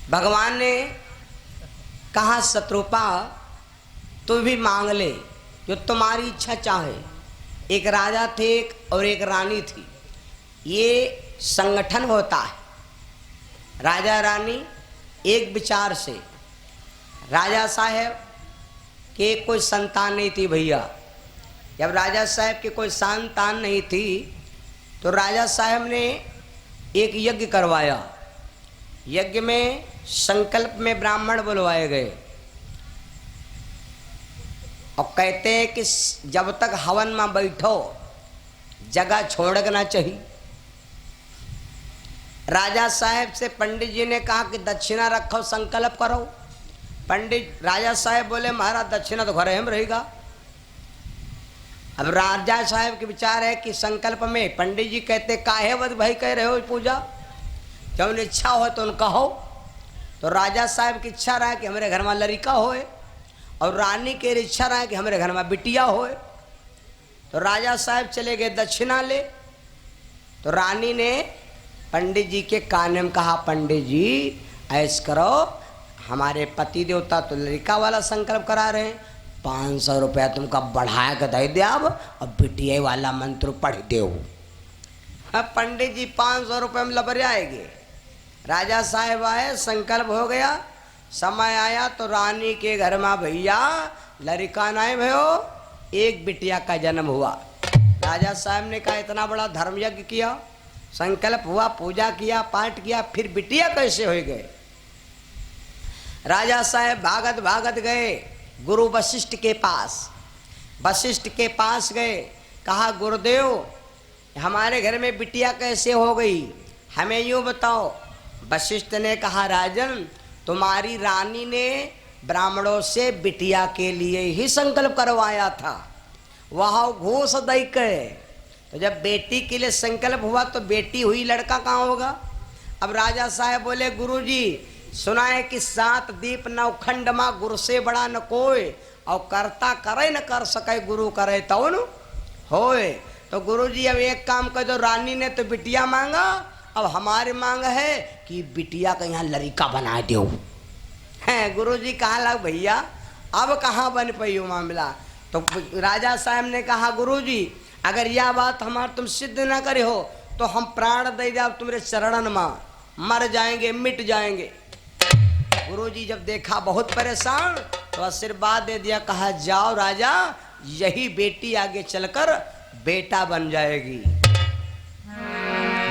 भगवान ने कहा शत्रुपा तू भी मांग ले जो तुम्हारी इच्छा चाहे। एक राजा थे और एक रानी थी। ये संगठन होता है, राजा रानी एक विचार से। राजा साहब के कोई संतान नहीं थी भैया। जब राजा साहब के कोई संतान नहीं थी तो राजा साहब ने एक यज्ञ करवाया। यज्ञ में संकल्प में ब्राह्मण बुलवाए गए और कहते हैं कि जब तक हवन में बैठो जगह छोड़ना चाहिए। राजा साहब से पंडित जी ने कहा कि दक्षिणा रखो, संकल्प करो। पंडित राजा साहब बोले महाराज दक्षिणा तो घर में रहेगा। अब राजा साहब के विचार है कि संकल्प में पंडित जी कहते काहे वध भाई कह रहे हो पूजा, जब इच्छा हो तो उनका हो। तो राजा साहब की इच्छा रहा कि हमारे घर में लड़का होए और रानी के इच्छा रहा कि हमारे घर में बिटिया होए। तो राजा साहब चले गए दक्षिणा ले। तो रानी ने पंडित जी के कान में कहा पंडित जी ऐस करो, हमारे पति देवता तो लड़का वाला संकल्प करा रहे हैं, 500 रुपया तुमका बढ़ाया के दे दे अब बिटिया वाला मंत्र पढ़ दे। अब पंडित जी 500 रुपये में लबर आएंगे। राजा साहब आए, संकल्प हो गया। समय आया तो रानी के घर में भैया लड़का नहीं भयो, एक बिटिया का जन्म हुआ। राजा साहब ने कहा इतना बड़ा धर्म यज्ञ किया, संकल्प हुआ, पूजा किया, पाठ किया, फिर बिटिया कैसे हो गए। राजा साहब भागत भागत गए गुरु वशिष्ठ के पास। वशिष्ठ के पास गए, कहा गुरुदेव हमारे घर में बिटिया कैसे हो गई, हमें यूँ बताओ। वशिष्ठ ने कहा राजन तुम्हारी रानी ने ब्राह्मणों से बिटिया के लिए ही संकल्प करवाया था, वहाँ घूस दई के। तो जब बेटी के लिए संकल्प हुआ तो बेटी हुई, लड़का कहाँ होगा। अब राजा साहब बोले गुरुजी सुना है कि 7 दीप नवखंड माँ गुरु से बड़ा न कोई, और करता करे न कर सके गुरु करे तो न होए। तो गुरुजी अब एक काम कर दो, रानी ने तो बिटिया मांगा, अब हमारी मांग है कि बिटिया का यहाँ लड़का बना दो। हैं गुरुजी कहाँ लग भैया अब कहाँ बन पाई मामला। तो राजा साहब ने कहा गुरुजी अगर यह बात हमार तुम सिद्ध ना करे हो तो हम प्राण दे दे तुम्हारे चरणन में, मर जाएंगे मिट जाएंगे। गुरुजी जब देखा बहुत परेशान तो आशीर्वाद दे दिया, कहा जाओ राजा यही बेटी आगे चलकर बेटा बन जाएगी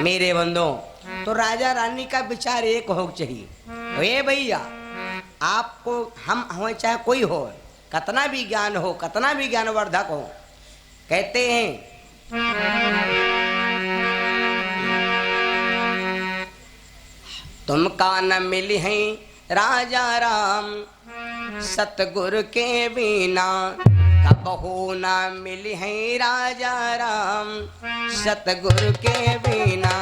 मेरे बंदों। तो राजा रानी का विचार एक हो चाहिए। ये भैया आपको हम हो चाहे कोई हो, कितना भी ज्ञान हो, कितना भी ज्ञानवर्धक हो, कहते हैं तुमका न मिली है राजा राम सतगुरु के बिना, कबहू न मिली है राजा राम सतगुरु के बिना।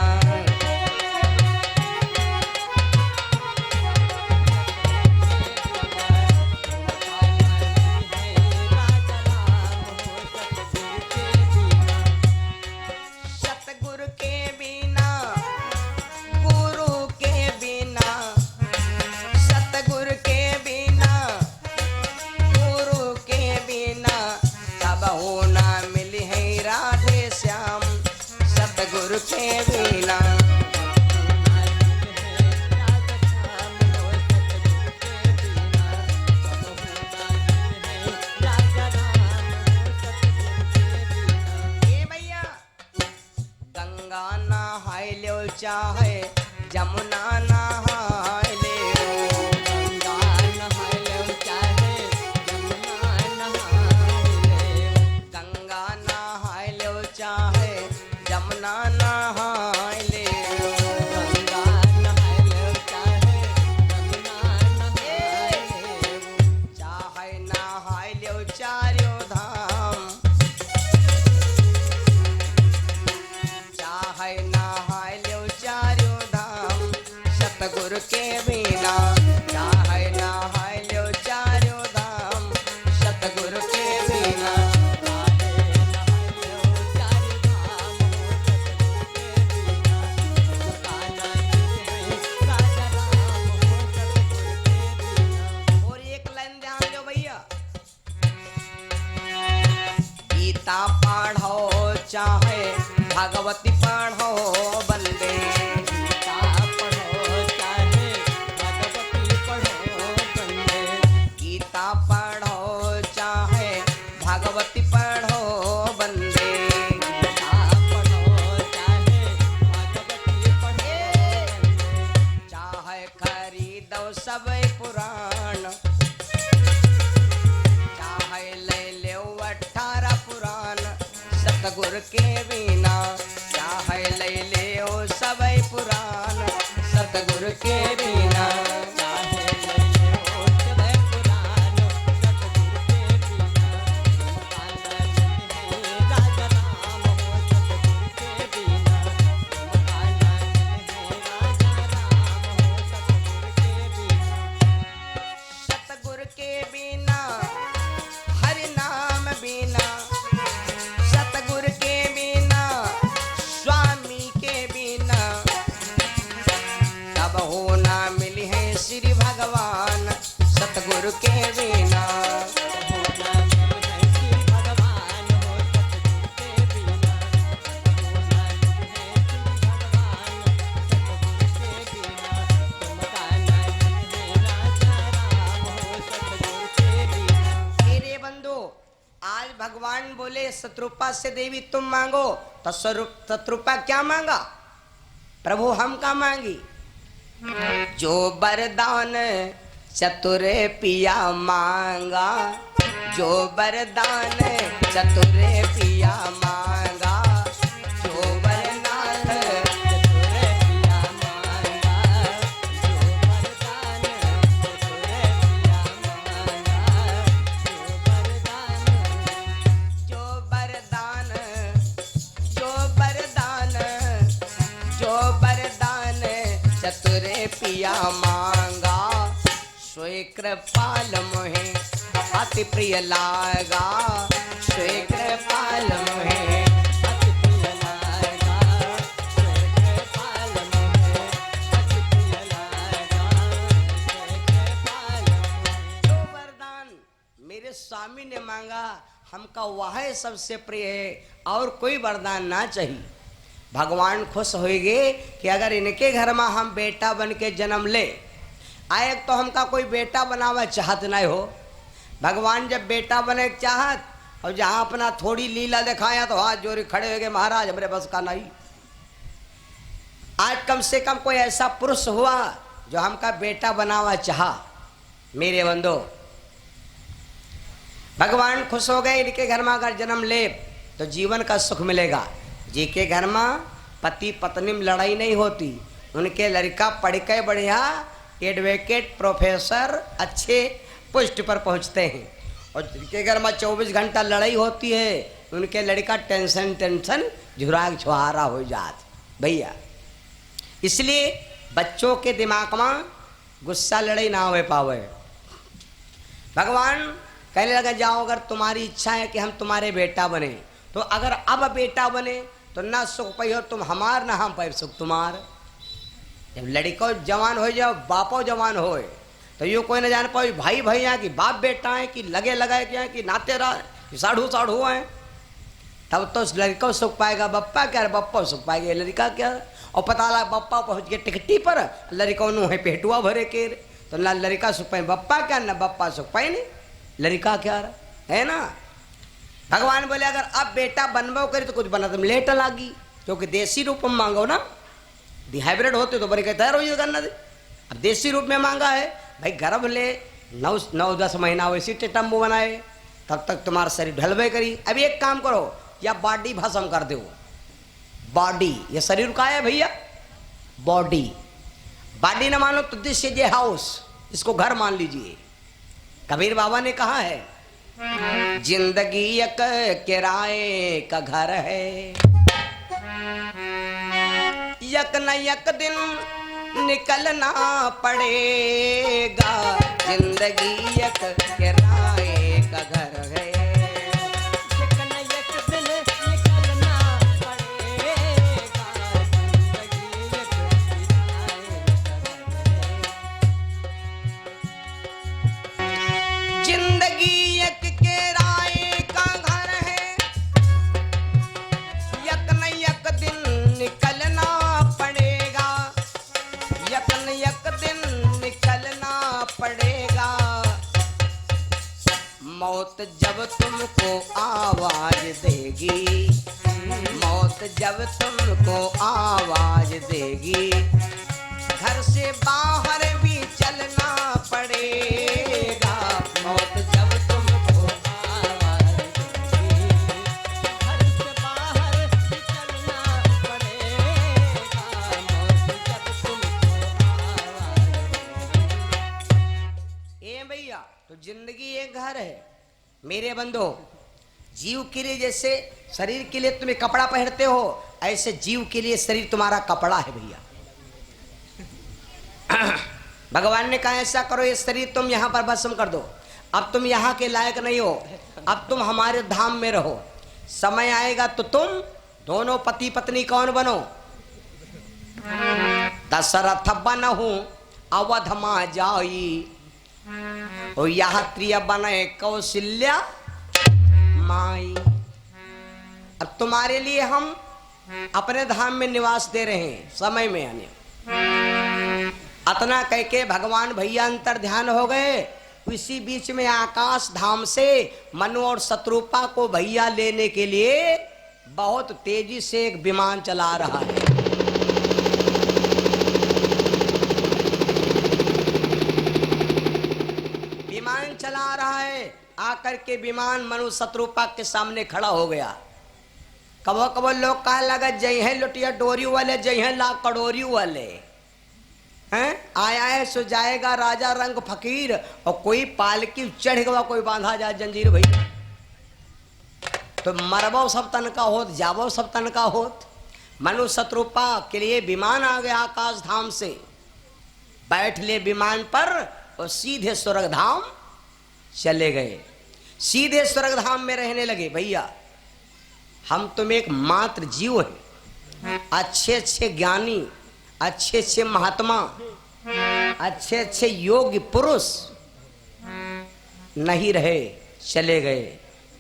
गुरु के बिना ये भैया गंगा नहाय लो चाहे जमुना नहाय ले, गंगा नहाय लो चाहे जमुना नहाय ले, गंगा नहाय लो चाहे जमुना नहाय ले, गंगा नहाय लो चाहे जमुना नहाय ले, चाहे नहाय लो चारों धाम, चाहे नहाय लो चारों धाम सतगुरु के बिना, चाहे नहाय लो चारों धाम सतगुरु के बिना। भागवती पढ़ो बंदे। गीता पढ़ो चाहे भागवती पढ़ो बंदे। गीता पढ़ो चाहे भागवती पढ़ो बंदे। गीता पढ़ो चाहे भागवती पढ़ो बंदे। चाहे खरीदो सब पुराण, चाहे ले लो 18 पुराण सतगुर के बिना। चाहे ले लो सब पुराण सतगुर के बिना। चाहे ले लो सब पुराण सतगुर के बिना। तुम आनंद है राजा राम हो सतगुर के बिना। तुम आनंद है राजा राम हो सतगुर के बिना। सतगुर के बिना हरि नाम बिना, सतगुर के बिना स्वामी के बिना। तब हो ना मिली है श्री भगवान सतगुर के बिना। हो ना मिले श्री भगवान हो सतगुर के बिना। हो ना मिले श्री भगवान सतगुर के बिना। तुम आनंद है राजा राम हो सतगुर के बिना। मेरे बंधु, आज भगवान बोले शत्रुपा से देवी तुम मांगो, तो शत्रुपा क्या मांगा? प्रभु हम का मांगी? जो वरदान चतुरे पिया मांगा, जो वरदान चतुरे पिया मांगा। जो वरनाथ चतुरे पिया मांगा। जो वरदान चतुरे पिया मांगा। जो वरदान जो वरदान जो वरदान चतुरे पिया मांगा। सोई कृपाल मोहे अति प्रिय लागा, सोई कृपाल मोहे। अति प्रिय लागा। स्वर्ग पाल मोहे अति प्रिय लागा। स्वर्ग पाल मोहे। जो वरदान मेरे स्वामी ने मांगा हमका वह सबसे प्रिय है, और कोई वरदान ना चाहिए। भगवान खुश होएंगे कि अगर इनके घर में हम बेटा बन के जन्म ले आए, तो हमका कोई बेटा बनावा चाहत नहीं हो। भगवान जब बेटा बने चाहत, और जहाँ अपना थोड़ी लीला दिखाया तो हाथ जोड़ी खड़े हो गए, महाराज हमरे बस का नहीं। आज कम से कम कोई ऐसा पुरुष हुआ जो हमका बेटा बनावा चाहा। मेरे बंधो, भगवान खुश हो गए, इनके घर में अगर जन्म ले तो जीवन का सुख मिलेगा। जी के घर में पति पत्नी में लड़ाई नहीं होती, उनके लड़का पढ़ के बढ़िया एडवोकेट प्रोफेसर अच्छे पोस्ट पर पहुंचते हैं। और जिनके घर में 24 घंटा लड़ाई होती है, उनके लड़का टेंशन झुराग छुहारा हो जात भैया। इसलिए बच्चों के दिमाग में गुस्सा लड़ाई ना हो पावे। भगवान कहने लगा जाओ, अगर तुम्हारी इच्छा है कि हम तुम्हारे बेटा बने, तो अगर अब बेटा बने तो ना सुख पाई हो तुम हमार, ना हम पाए सुख तुम्हार। जब लड़को जवान हो जाओ, बापो जवान होए, तो यूँ कोई ना जान पाओ भाई भैया की बाप बेटा है कि लगे लगाए क्या है कि नाते रहा कि साढ़ू साढ़ू हैं। तब तो लड़का सुख पाएगा, बप्पा क्या बप्पा सुख पाएगा, लड़का क्या। और पता लगा बप्पा पहुँच गए टिकटी पर, लड़का नु है पेटुआ भरे के, तो ना लड़का सुख पाए बप्पा क्या, ना बप्पा सुख पाए नहीं लड़का क्या है ना। भगवान बोले अगर अब बेटा बनबो करे तो कुछ बना तुम लेट लागी, क्योंकि देसी रूप में मांगो ना, हाइब्रिड होते तो बड़े कहते हैं करना दे। अब देसी रूप में मांगा है भाई, गर्भ ले 9-10 महीना वैसी टेटम्बू बनाए, तब तक तुम्हारा शरीर ढलवे करी। अब एक काम करो, या बॉडी भस्म कर दो। बॉडी ये शरीर का है भैया, बॉडी बॉडी न मानो तो दिस इज ए हाउस, इसको घर मान लीजिए। कबीर बाबा ने कहा है जिंदगी एक किराए का घर है, यक न यक दिन निकलना पड़ेगा। जिंदगी एक किराए का घर है, यक न यक दिन निकलना पड़ेगा। जिंदगी एक किराए का घर है। जिंदगी एक किराए का घर है, यक न यक मौत जब तुमको आवाज देगी, मौत जब तुमको आवाज देगी, घर से बाहर भी चलना पड़ेगा। मौत जब तुमको आवाज देगी, घर से बाहर भी चलना पड़ेगा। मौत जब तुमको आवाज देगी। ए भैया, तो जिंदगी एक घर है मेरे बंधो। जीव के लिए जैसे शरीर के लिए तुम्हें कपड़ा पहनते हो, ऐसे जीव के लिए शरीर तुम्हारा कपड़ा है भैया। भगवान ने कहा ऐसा करो, ये शरीर तुम यहाँ पर भस्म कर दो, अब तुम यहाँ के लायक नहीं हो, अब तुम हमारे धाम में रहो। समय आएगा तो तुम दोनों पति पत्नी कौन बनो? दशरथ बनहु अवध मा जाई, और यह त्रिय बने कौशल्या माई। अब तुम्हारे लिए हम अपने धाम में निवास दे रहे हैं, समय में आने। अतना कह के भगवान भैया अंतर ध्यान हो गए। इसी बीच में आकाश धाम से मनु और शत्रुपा को भैया लेने के लिए बहुत तेजी से एक विमान चला रहा है। विमान चला रहा है, आकर के विमान मनु शत्रुपा के सामने खड़ा हो गया। कबो कबो लोग कहे लगा जय है लुटिया डोरी वाले, जय है ला कड़ोरी वाले हैं। आया है सो जाएगा राजा रंग फकीर, और कोई पालकी चढ़ गवा, कोई बांधा जाए जंजीर भैया। तो मरबो सब तन का होत, जाबो सब तन का होत। मनु शत्रुपा के लिए विमान आ गया आकाश धाम से, बैठ ले विमान पर और सीधे स्वर्ग धाम चले गए। सीधे स्वर्ग धाम में रहने लगे। भैया हम तुम एक मात्र जीव है, अच्छे अच्छे ज्ञानी, अच्छे अच्छे महात्मा, अच्छे अच्छे योग्य पुरुष नहीं रहे, चले गए।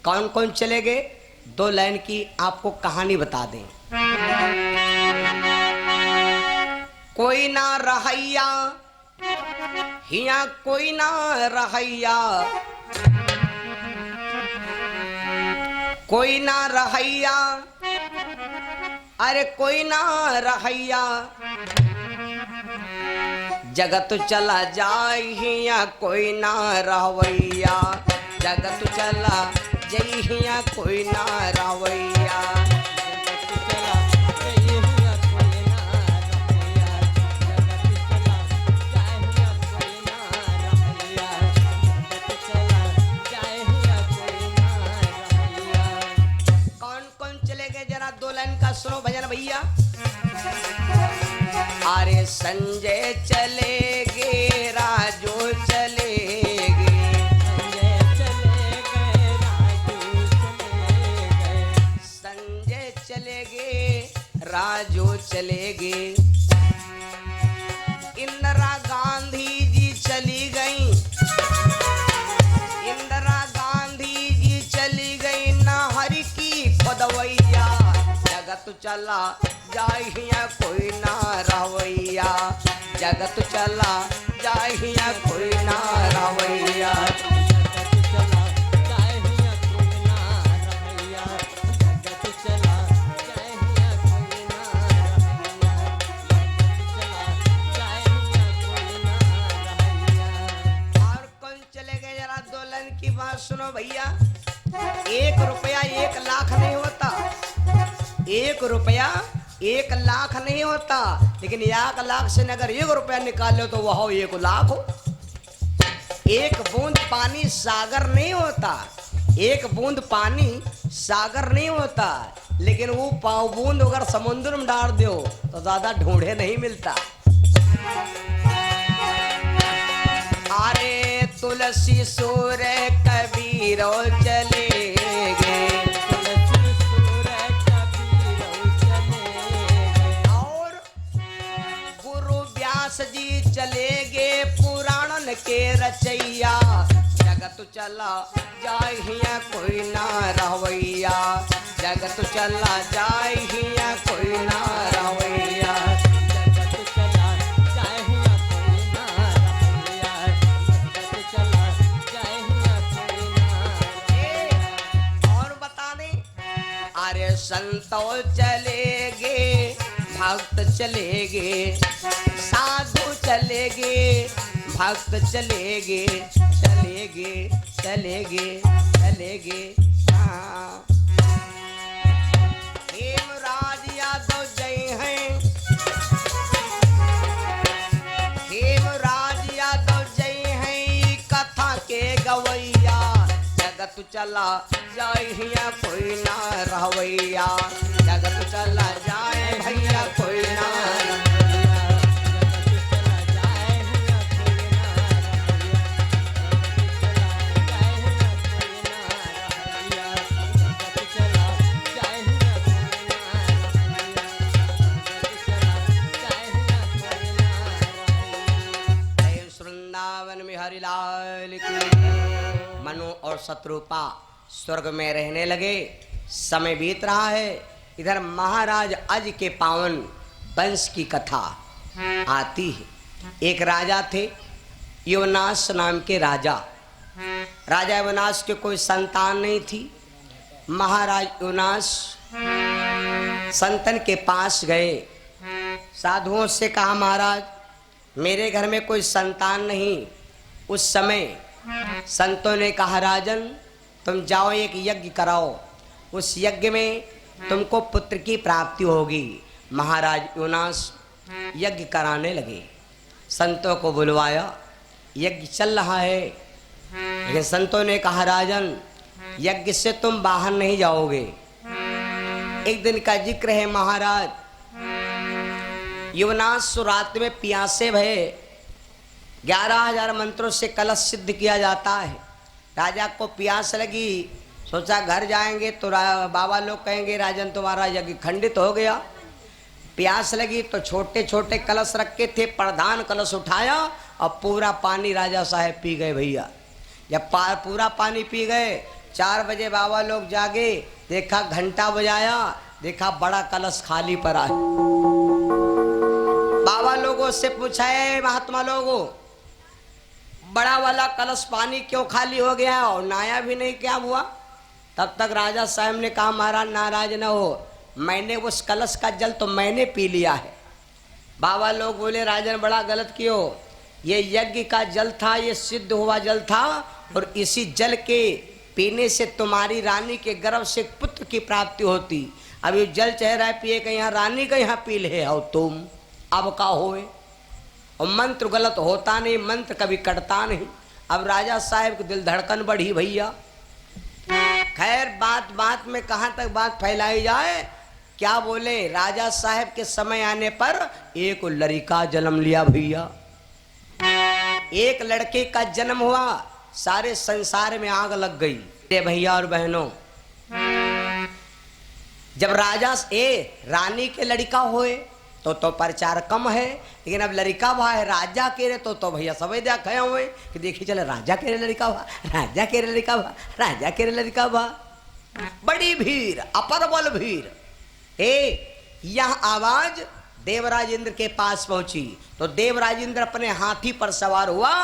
कौन कौन चले गए? दो लाइन की आपको कहानी बता दें। कोई ना रहैया हिया, कोई ना रहैया, कोई ना रहैया, अरे कोई ना रहैया, जगत चला जाहिया कोई ना रहवैया, जगत चला जहिया कोई ना रहवैया। सुनो भजन भैया। अरे संजय चलेगे, राजू चलेगे, संजय चलेगे, राजू चलेगे, इंदिरा गांधी जी चली गई, इंदिरा गांधी जी चली गई, नाहर की खुदवैया, जगत चला जाहिया कोई ना रहवैया, जगत चला जाहिया कोई ना रहवैया। और कौन चले गए जरा दोलन की बात सुनो भैया। 1 रुपया 1 लाख नहीं होता, 1 रुपया 1 लाख नहीं होता, लेकिन 1 लाख से अगर 1 रुपया निकाल लो तो वह 1 लाख हो। 1 बूंद पानी सागर नहीं होता, 1 बूंद पानी सागर नहीं होता, लेकिन वो पाव बूंद अगर समुद्र में डाल दो तो ज्यादा ढूंढे नहीं मिलता। अरे तुलसी सूर्य कबीर चले गए, जी चले गए पुराणन के रचैया, जगत चला जाहिया कोई ना रहवैया, जगत चला जाहिया कोई ना रहवैया, जगत चला जाहिया कोई ना रहवैया, जगत चला जाहिया कोई ना रहवैया। संतो चलेगे, भक्त चलेगे, साधु चलेगे, भक्त चलेगे, चलेगे चलेगे चलेगे। हाँ हेमराज यादव जय हैं, हेमराज यादव जय हैं, कथा के गवैया जगत चला जाए हिया कोई ना रहवैया, जगत चला जाए भैया कोई ना वृंदावन में हरिलाल की। मनु और शत्रुपा स्वर्ग में रहने लगे। समय बीत रहा है, इधर महाराज अज के पावन वंश की कथा आती है। एक राजा थे, युवनाश नाम के राजा। राजा युवनाश के कोई संतान नहीं थी। महाराज युवनाश संतन के पास गए, साधुओं से कहा महाराज मेरे घर में कोई संतान नहीं। उस समय संतों ने कहा राजन तुम जाओ एक यज्ञ कराओ, उस यज्ञ में तुमको पुत्र की प्राप्ति होगी। महाराज युवनाश यज्ञ कराने लगे, संतों को बुलवाया, यज्ञ चल रहा है। लेकिन संतों ने कहा राजन यज्ञ से तुम बाहर नहीं जाओगे। एक दिन का जिक्र है महाराज युवनाश रात में प्यासे भये 11,000 मंत्रों से कलश सिद्ध किया जाता है। राजा को प्यास लगी, सोचा घर जाएंगे तो बाबा लोग कहेंगे राजन तुम्हारा यज्ञ खंडित हो गया। प्यास लगी तो छोटे छोटे कलश रखे थे, प्रधान कलश उठाया और पूरा पानी राजा साहब पी गए। भैया जब पूरा पानी पी गए, 4 बजे बाबा लोग जागे, देखा घंटा बजाया, देखा बड़ा कलश खाली पड़ा है। बाबा लोगों से पूछा है महात्मा लोगों बड़ा वाला कलश पानी क्यों खाली हो गया और नाया भी नहीं क्या हुआ? तब तक राजा साहब ने कहा महाराज नाराज न हो, मैंने उस कलश का जल तो मैंने पी लिया है। बाबा लोग बोले राजन बड़ा गलत कियो, ये यज्ञ का जल था, ये सिद्ध हुआ जल था और इसी जल के पीने से तुम्हारी रानी के गर्भ से पुत्र की प्राप्ति होती। अब ये जल चह रहा है पिए के यहाँ रानी का यहाँ पी ले हो तुम, अब का होए? और मंत्र गलत होता नहीं, मंत्र कभी कटता नहीं। अब राजा साहब की दिल धड़कन बढ़ी भैया। खैर बात बात में कहाँ तक बात फैलाई जाए, क्या बोले राजा साहब के समय आने पर एक लड़का जन्म लिया भैया। एक लड़के का जन्म हुआ, सारे संसार में आग लग गई। भैया और बहनों जब राजा रानी के लड़का होए तो प्रचार कम है, लेकिन अब लड़का हुआ है राजा के रे तो भैया सब देखा हुए कि देखिए चले राजा के रे लड़का हुआ, राजा के रे लड़का हुआ, राजा के रे लड़का हुआ। बड़ी भीड़, अपरबल भीड़। यह आवाज देवराज इंद्र के पास पहुंची तो देवराज इंद्र अपने हाथी पर सवार हुआ।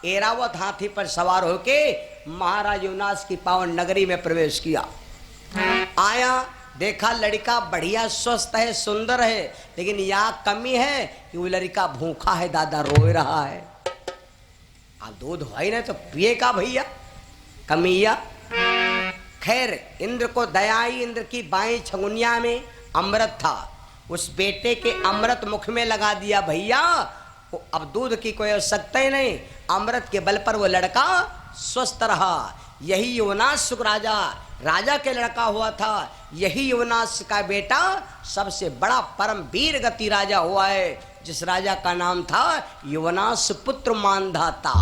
एरावत हाथी पर सवार होके महाराज युवनाश की पावन नगरी में प्रवेश किया। आया, देखा लड़का बढ़िया स्वस्थ है, सुंदर है, लेकिन यहाँ कमी है कि वो लड़का भूखा है, दादा रोए रहा है। अब दूध हो ही नहीं तो पिए का भैया, कमिया। खैर इंद्र को दया आई, इंद्र की बाई छगुनिया में अमृत था, उस बेटे के अमृत मुख में लगा दिया भैया। अब दूध की कोई आवश्यकता ही नहीं, अमृत के बल पर वो लड़का स्वस्थ रहा। यही युवनाश राजा के लड़का हुआ था। यही युवनाश का बेटा सबसे बड़ा परम वीर गति राजा हुआ है, जिस राजा का नाम था युवनाश पुत्र मानधाता।